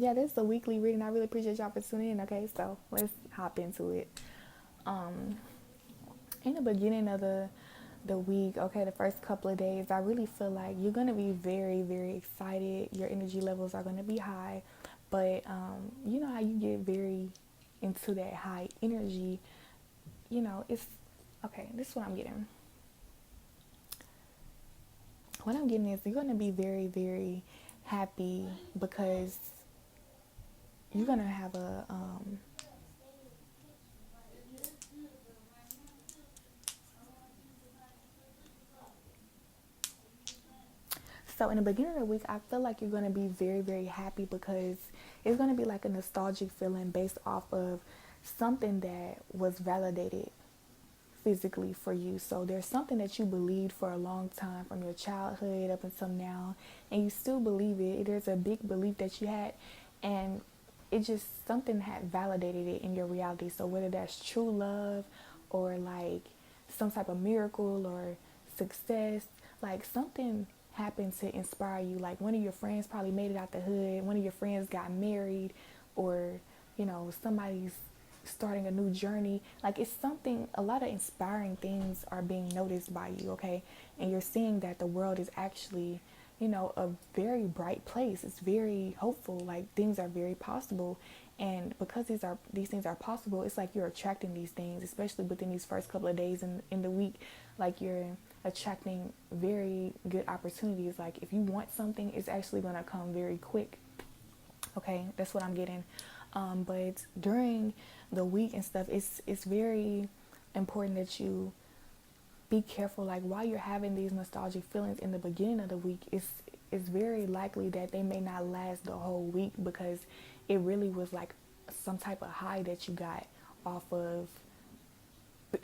Yeah, this is a weekly reading. I really appreciate y'all for tuning in. Okay, so let's hop into it. Um, in the beginning of the week, okay, the first couple of days, I really feel like you're gonna be very, very excited. Your energy levels are gonna be high, but you know how you get very into that high energy. It's okay. This is what I'm getting. What I'm getting is you're gonna be very, very happy because you're gonna have a So in the beginning of the week, I feel like you're gonna be very, very happy because it's gonna be like a nostalgic feeling based off of something that was validated physically for you. So there's something that you believed for a long time from your childhood up until now, and you still believe it. There's a big belief that you had, and it just something had validated it in your reality. So whether that's true love or like some type of miracle or success, like something happened to inspire you. Like one of your friends probably made it out the hood, one of your friends got married, or somebody's starting a new journey. Like it's something, a lot of inspiring things are being noticed by you, okay? And you're seeing that the world is actually, a very bright place. It's very hopeful. Like things are very possible. And because these things are possible, it's like you're attracting these things, especially within these first couple of days in the week. Like you're attracting very good opportunities. Like if you want something, it's actually gonna come very quick. Okay, that's what I'm getting. But during the week and stuff, it's very important that you be careful. Like while you're having these nostalgic feelings in the beginning of the week, it's very likely that they may not last the whole week because it really was like some type of high that you got off of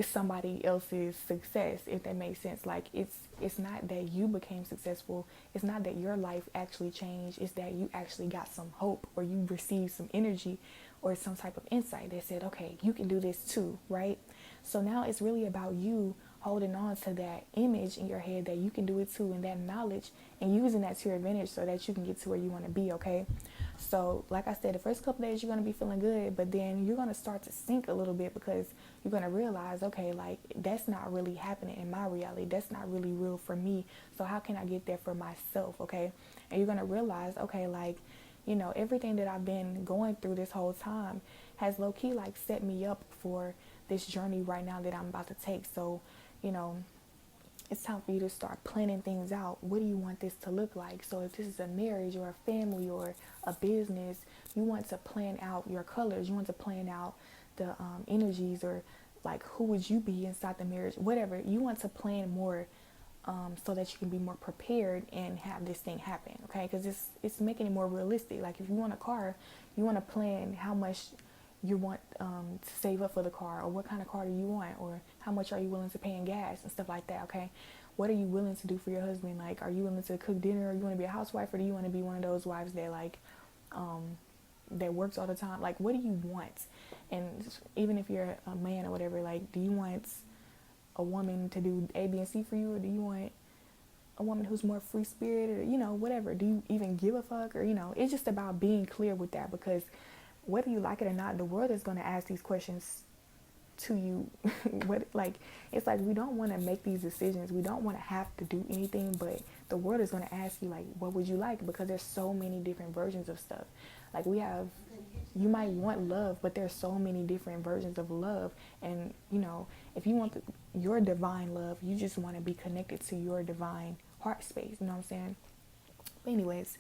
somebody else's success, if that makes sense. Like it's not that you became successful, it's not that your life actually changed, it's that you actually got some hope or you received some energy or some type of insight that said, okay, you can do this too, right? So now it's really about you holding on to that image in your head that you can do it too, and that knowledge, and using that to your advantage so that you can get to where you want to be, okay? So like I said, the first couple days you're going to be feeling good, but then you're going to start to sink a little bit because you're going to realize, okay, like that's not really happening in my reality, that's not really real for me, so how can I get there for myself, okay? And you're going to realize, okay, like, everything that I've been going through this whole time has low-key like set me up for this journey right now that I'm about to take. So you know it's time for you to start planning things out. What do you want this to look like? So if this is a marriage or a family or a business, you want to plan out your colors, you want to plan out the energies, or like who would you be inside the marriage, whatever. You want to plan more, so that you can be more prepared and have this thing happen, okay? Because it's making it more realistic. Like if you want a car, you want to plan how much you want to save up for the car, or what kind of car do you want, or how much are you willing to pay in gas and stuff like that, okay? What are you willing to do for your husband? Like, are you willing to cook dinner, or you want to be a housewife, or do you want to be one of those wives that like that works all the time? Like, what do you want? And even if you're a man or whatever, like, do you want a woman to do A, B, and C for you, or do you want a woman who's more free spirited, or whatever? Do you even give a fuck? Or it's just about being clear with that, because whether you like it or not, the world is going to ask these questions to you. What, like, it's like we don't want to make these decisions, we don't want to have to do anything, but the world is going to ask you, like, what would you like? Because there's so many different versions of stuff. Like we have, you might want love, but there's so many different versions of love. And if you want your divine love, you just want to be connected to your divine heart space, you know what I'm saying? But anyways,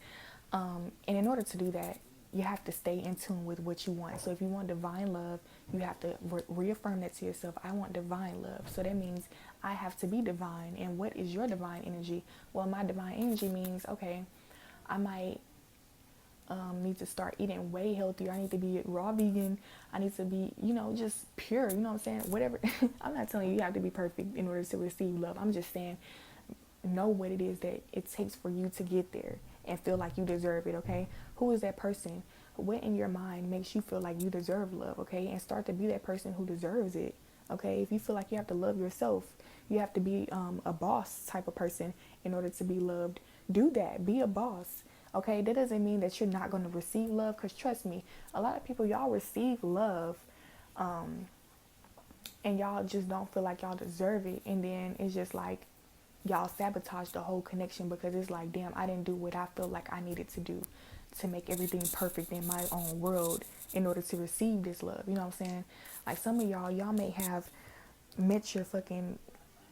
and in order to do that, you have to stay in tune with what you want. So if you want divine love, you have to reaffirm that to yourself. I want divine love. So that means I have to be divine. And what is your divine energy? Well, my divine energy means, okay, I might need to start eating way healthier. I need to be raw vegan. I need to be, just pure. You know what I'm saying? Whatever. I'm not telling you you have to be perfect in order to receive love. I'm just saying, know what it is that it takes for you to get there and feel like you deserve it, okay? Who is that person? What in your mind makes you feel like you deserve love, okay? And start to be that person who deserves it, okay? If you feel like you have to love yourself, you have to be a boss type of person in order to be loved. Do that. Be a boss. Okay, that doesn't mean that you're not going to receive love, because trust me, a lot of people, y'all receive love, and y'all just don't feel like y'all deserve it, and then it's just like y'all sabotage the whole connection, because it's like, damn, I didn't do what I feel like I needed to do to make everything perfect in my own world in order to receive this love. You know what I'm saying? Like, some of y'all may have met your fucking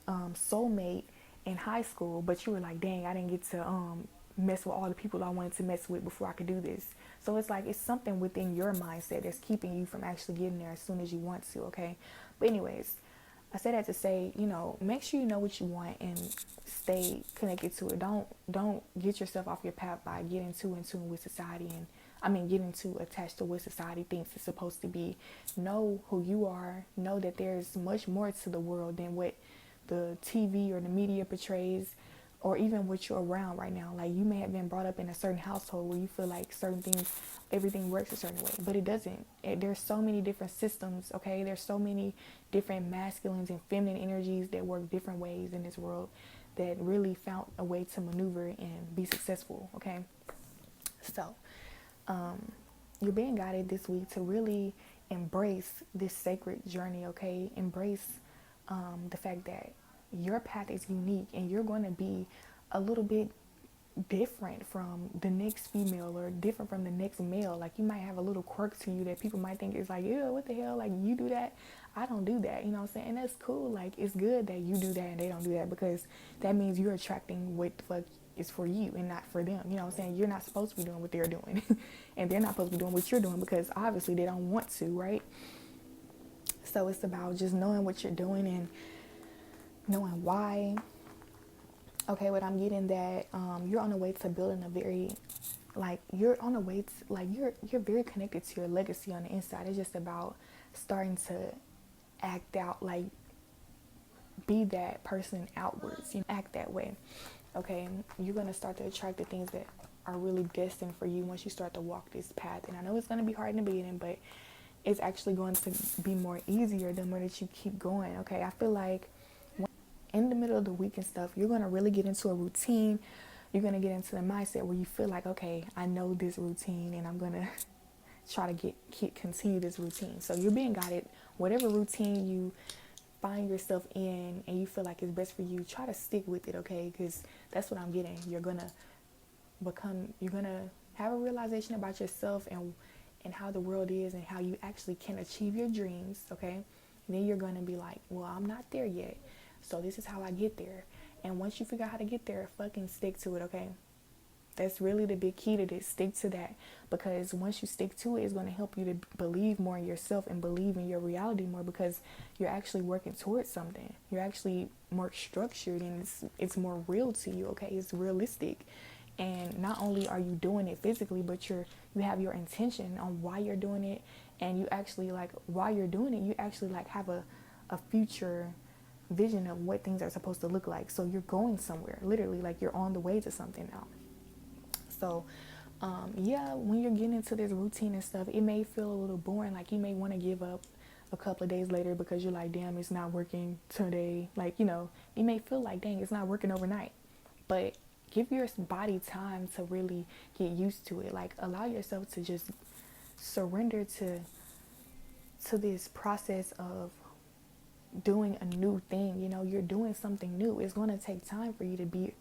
soulmate in high school, but you were like, dang, I didn't get to mess with all the people I wanted to mess with before I could do this. So it's like, it's something within your mindset that's keeping you from actually getting there as soon as you want to. Okay, but anyways, I say that to say, make sure you know what you want and stay connected to it. Don't get yourself off your path by getting too in tune with society, and getting too attached to what society thinks is supposed to be. Know who you are. Know that there's much more to the world than what the TV or the media portrays, or even what you're around right now. Like, you may have been brought up in a certain household where you feel like certain things, everything works a certain way, but it doesn't. There's so many different systems, okay? There's so many different masculines and feminine energies that work different ways in this world, that really found a way to maneuver and be successful, okay? So, you're being guided this week to really embrace this sacred journey, okay? Embrace the fact that your path is unique, and you're going to be a little bit different from the next female, or different from the next male. Like, you might have a little quirk to you that people might think is like, ew, what the hell, like, you do that? I don't do that, you know what I'm saying? And that's cool. Like, it's good that you do that and they don't do that, because that means you're attracting what the fuck is for you and not for them. You know what I'm saying? You're not supposed to be doing what they're doing and they're not supposed to be doing what you're doing, because obviously they don't want to, right? So it's about just knowing what you're doing and knowing why. Okay, but I'm getting that you're on the way to building a very, like, you're on the way to, like, you're very connected to your legacy on the inside. It's just about starting to act out, like, be that person outwards, act that way. Okay, you're going to start to attract the things that are really destined for you once you start to walk this path. And I know it's going to be hard in the beginning, but it's actually going to be more easier the more that you keep going. Okay, I feel like in the middle of the week and stuff, you're going to really get into a routine. You're going to get into the mindset where you feel like, okay, I know this routine, and I'm going to try to continue this routine. So you're being guided. Whatever routine you find yourself in and you feel like it's best for you, try to stick with it, okay? Because that's what I'm getting. You're going to have a realization about yourself and how the world is, and how you actually can achieve your dreams, okay? And then you're going to be like, well, I'm not there yet, so this is how I get there. And once you figure out how to get there, fucking stick to it, okay? That's really the big key to this. Stick to that, because once you stick to it, it's going to help you to believe more in yourself and believe in your reality more, because you're actually working towards something. You're actually more structured, and it's more real to you, okay? It's realistic. And not only are you doing it physically, but you have your intention on why you're doing it, and you actually, like, while you're doing it, you actually, like, have a future vision of what things are supposed to look like. So you're going somewhere, literally, like, you're on the way to something now. So yeah, when you're getting into this routine and stuff, it may feel a little boring. Like, you may want to give up a couple of days later, because you're like, damn, it's not working today. Like, you may feel like, dang, it's not working overnight. But give your body time to really get used to it. Like, allow yourself to just surrender to this process of doing a new thing. You're doing something new. It's going to take time for you to be,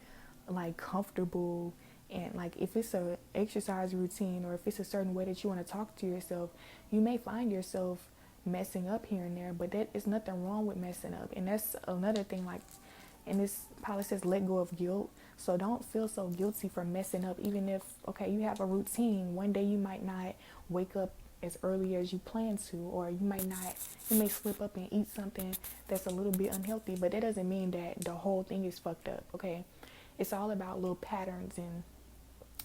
like, comfortable. And, like, if it's a exercise routine, or if it's a certain way that you want to talk to yourself, you may find yourself messing up here and there, but that is nothing wrong with messing up. And that's another thing, like, and this policy says let go of guilt. So don't feel so guilty for messing up, even if, okay, you have a routine. One day you might not wake up as early as you plan to, or you may slip up and eat something that's a little bit unhealthy, but that doesn't mean that the whole thing is fucked up, okay? It's all about little patterns, and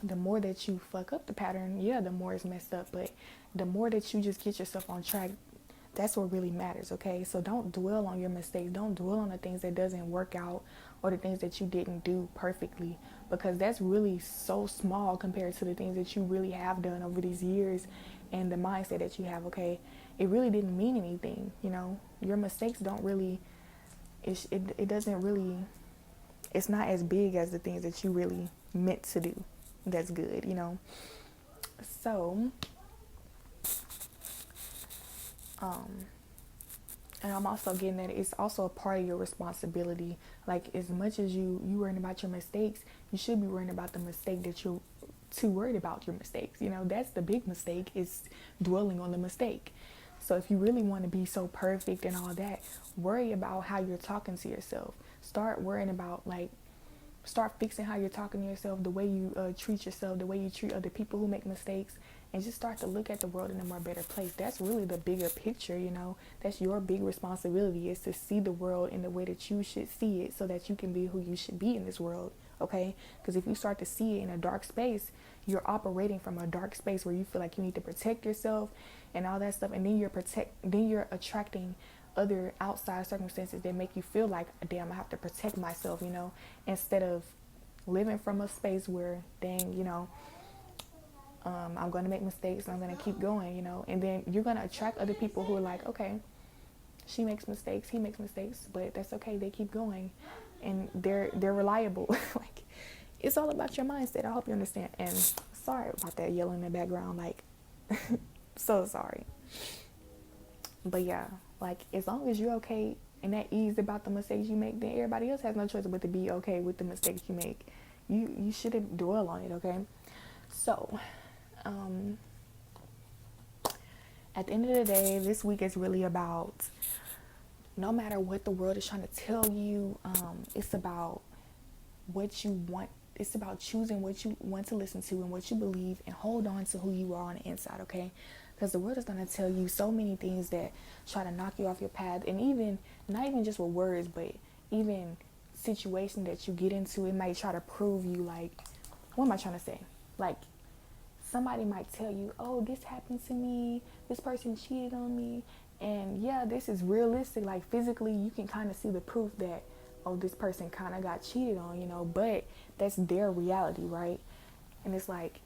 the more that you fuck up the pattern, yeah, the more it's messed up. But the more that you just get yourself on track, that's what really matters, okay? So don't dwell on your mistakes. Don't dwell on the things that doesn't work out, or the things that you didn't do perfectly, because that's really so small compared to the things that you really have done over these years, and the mindset that you have, okay? It really didn't mean anything, Your mistakes don't really, it doesn't really, it's not as big as the things that you really meant to do. that's good, you know. So, um, and I'm also getting that it's also a part of your responsibility. Like as much as you worrying about your mistakes, you should be worrying about the mistake that you're too worried about your mistakes. You know, that's the big mistake, is dwelling on the mistake. So if you really want to be so perfect and all that, worry about how you're talking to yourself. Start worrying about, like, start fixing how you're talking to yourself, the way you treat yourself, the way you treat other people who make mistakes, and just start to look at the world in a more better place. That's really the bigger picture, you know. That's your big responsibility, is to see the world in the way that you should see it, so that you can be who you should be in this world, okay? Because if you start to see it in a dark space, you're operating from a dark space where you feel like you need to protect yourself and all that stuff, and then you're attracting other outside circumstances that make you feel like, damn, I have to protect myself, you know, instead of living from a space where, dang, you know, I'm going to make mistakes and I'm going to keep going, you know. And then you're going to attract other people who are like, okay, she makes mistakes, he makes mistakes, but that's okay, they keep going and they're reliable. Like, it's all about your mindset. I hope you understand. And sorry about that yelling in the background, like, so sorry. But yeah, like, as long as you're okay and at ease about the mistakes you make, then everybody else has no choice but to be okay with the mistakes you make. You shouldn't dwell on it, okay? So, at the end of the day, this week is really about, no matter what the world is trying to tell you, it's about what you want. It's about choosing what you want to listen to and what you believe, and hold on to who you are on the inside, okay? Because the world is going to tell you so many things that try to knock you off your path. And even, not even just with words, but even situations that you get into, it might try to prove you, like, what am I trying to say? Like, somebody might tell you, oh, this happened to me, this person cheated on me, and yeah, this is realistic. Like, physically, you can kind of see the proof that, oh, this person kind of got cheated on, you know, but that's their reality, right? And it's like,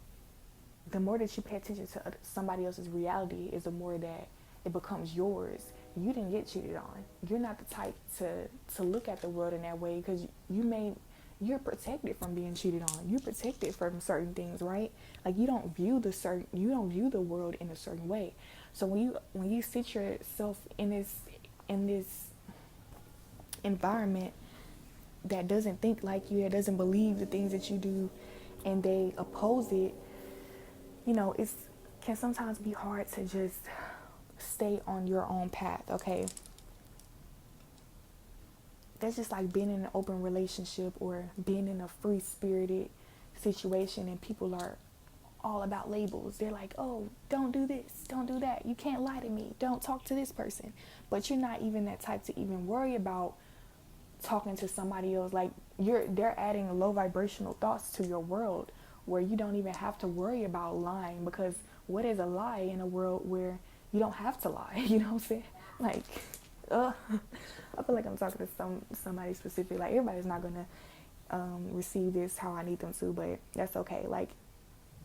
the more that you pay attention to somebody else's reality, is the more that it becomes yours. You didn't get cheated on. You're not the type to look at the world in that way, because you're protected from being cheated on. You're protected from certain things, right? Like, you don't view the world in a certain way. So when you sit yourself in this environment that doesn't think like you, that doesn't believe the things that you do, and they oppose it, you know, it can sometimes be hard to just stay on your own path, okay? That's just like being in an open relationship or being in a free-spirited situation, and people are all about labels. They're like, oh, don't do this, don't do that, you can't lie to me, don't talk to this person. But you're not even that type to even worry about talking to somebody else. Like, they're adding low vibrational thoughts to your world, where you don't even have to worry about lying, because what is a lie in a world where you don't have to lie? You know what I'm saying? Like, I feel like I'm talking to somebody specific. Like, everybody's not gonna receive this how I need them to, but that's okay. Like,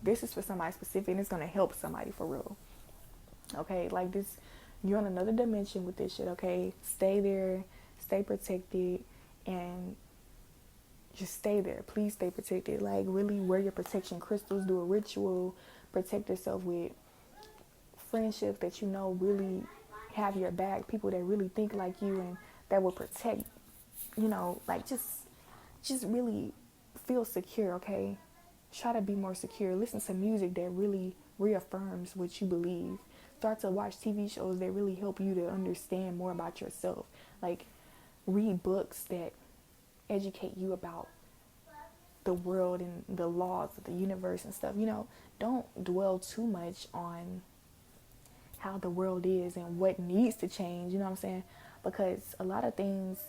this is for somebody specific, and it's gonna help somebody for real. Okay, like this, you're on another dimension with this shit. Okay, stay there, stay protected, and just stay there. Please stay protected. Like, really wear your protection crystals, do a ritual, protect yourself with friendships that you know really have your back, people that really think like you and that will protect, you know, like, just really feel secure, okay? Try to be more secure. Listen to music that really reaffirms what you believe. Start to watch TV shows that really help you to understand more about yourself. Like, read books that educate you about the world and the laws of the universe and stuff. You know, don't dwell too much on how the world is and what needs to change, you know what I'm saying? Because a lot of things,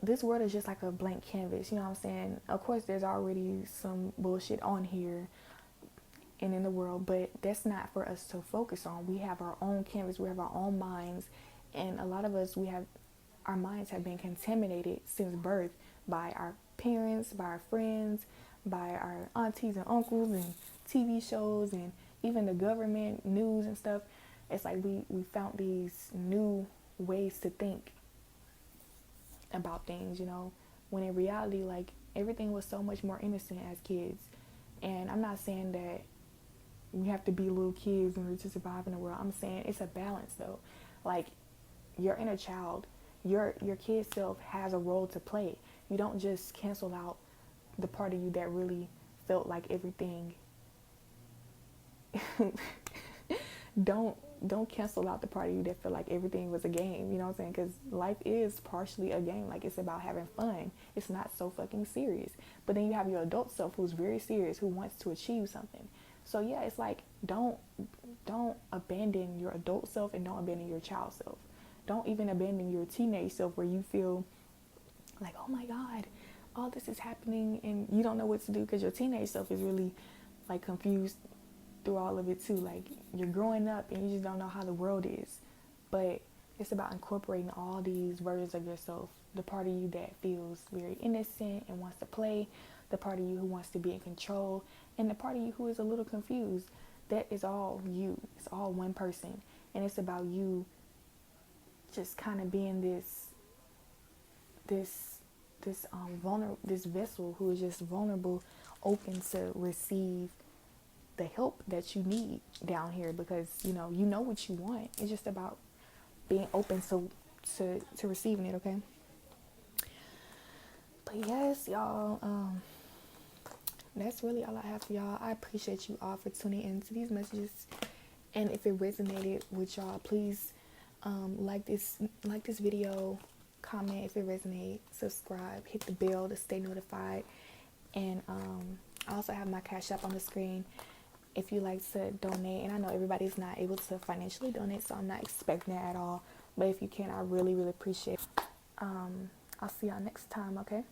this world is just like a blank canvas, you know what I'm saying? Of course, there's already some bullshit on here and in the world, but that's not for us to focus on. We have our own canvas, we have our own minds, and a lot of us, our minds have been contaminated since birth by our parents, by our friends, by our aunties and uncles and TV shows, and even the government news and stuff. It's like we found these new ways to think about things, you know, when in reality, like, everything was so much more innocent as kids. And I'm not saying that you have to be little kids in order to survive in the world. I'm saying it's a balance though. Like, your inner child, your kid self has a role to play. You don't just cancel out the part of you that really felt like everything. don't cancel out the part of you that felt like everything was a game. You know what I'm saying? Because life is partially a game. Like, it's about having fun. It's not so fucking serious. But then you have your adult self who's very serious, who wants to achieve something. So yeah, it's like, don't abandon your adult self, and don't abandon your child self. Don't even abandon your teenage self, where you feel like, oh my God, all this is happening and you don't know what to do, because your teenage self is really like confused through all of it too. Like, you're growing up and you just don't know how the world is. But it's about incorporating all these versions of yourself. The part of you that feels very innocent and wants to play, the part of you who wants to be in control, and the part of you who is a little confused. That is all you. It's all one person. And it's about you just kind of being this vessel who is just vulnerable, open to receive the help that you need down here, because you know what you want. It's just about being open to receiving it. Okay. But yes, y'all, that's really all I have for y'all. I appreciate you all for tuning into these messages, and if it resonated with y'all, please like this video, comment if it resonates, subscribe, hit the bell to stay notified, and I also have my Cash App on the screen if you like to donate. And I know everybody's not able to financially donate, so I'm not expecting that at all, but if you can, I really appreciate it. I'll see y'all next time. Okay.